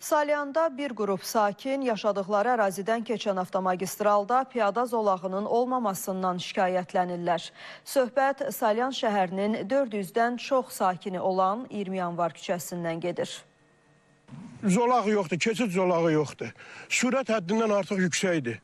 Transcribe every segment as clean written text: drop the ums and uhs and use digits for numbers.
Salyanda bir qrup sakin yaşadıkları ərazidən keçən avtomagistralda piyada zolağının olmamasından şikayətlənirlər. Söhbət Salyan şəhərinin 400-dən çox sakini olan 20 yanvar küçəsindən gedir. Zolağı yoxdur, keçid zolağı yoxdur. Sürət həddindən artıq yüksəkdir.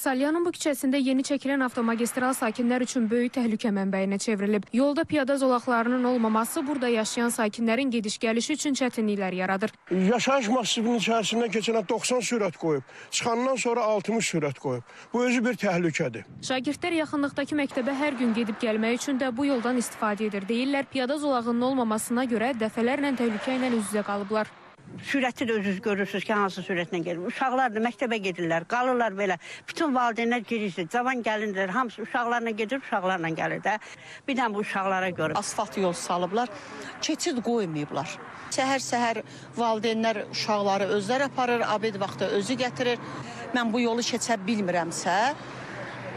Salyanın bu küçəsində yeni çəkilən avtomagistral sakinlər üçün böyük təhlükə mənbəyinə çevrilib. Yolda piyada zolaqlarının olmaması burada yaşayan sakinlərin gediş-gəlişi üçün çətinliklər yaradır. Yaşayış massivinin içərisindən keçən 90 sürət qoyub, çıxandan sonra 60 sürət qoyub. Bu özü bir təhlükədir. Şagirdlər yaxınlıqdakı məktəbə hər gün gedib gəlmək üçün də bu yoldan istifadə edir. Deyirlər, piyada zolağının olmamasına görə dəfələrlə təhlükə ilə üz-üzə qalıblar. Sürəti də özünüz görürsünüz ki, hansı sürətlə gedir. Uşaqlar da məktəbə gedirlər, qalırlar belə. Bütün valideynlər girirsə, cavan gəlinlər, hamısı uşaqlarla gedir, uşaqlarla gəlir də. Bir də bu uşaqlara görə. Asfalt yol salıblar, keçid qoymayıblar. Səhər-səhər valideynlər uşaqları özləri aparır, abed vaxtı özü gətirir. Mən bu yolu keçə bilmirəmsə,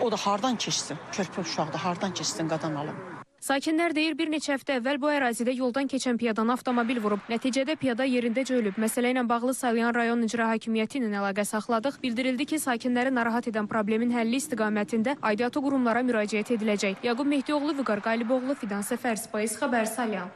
o da hardan keçsin? Körpə uşaq da hardan keçsin qadan alım? Sakinlər deyir, bir neçə həftə əvvəl bu ərazidə yoldan keçən piyadanı avtomobil vurub. Nəticədə piyada yerindəcə ölüb. Məsələ ilə bağlı Salyan rayon icra hakimiyyəti ilə əlaqə saxladıq. Bildirildi ki, sakinləri narahat edən problemin həlli istiqamətində aidiyyatı qurumlara müraciət ediləcək. Yaqub Mehdioğlu, Vüqar Qaliboğlu, Fidan Səfər, Space Xəbər, Salyan.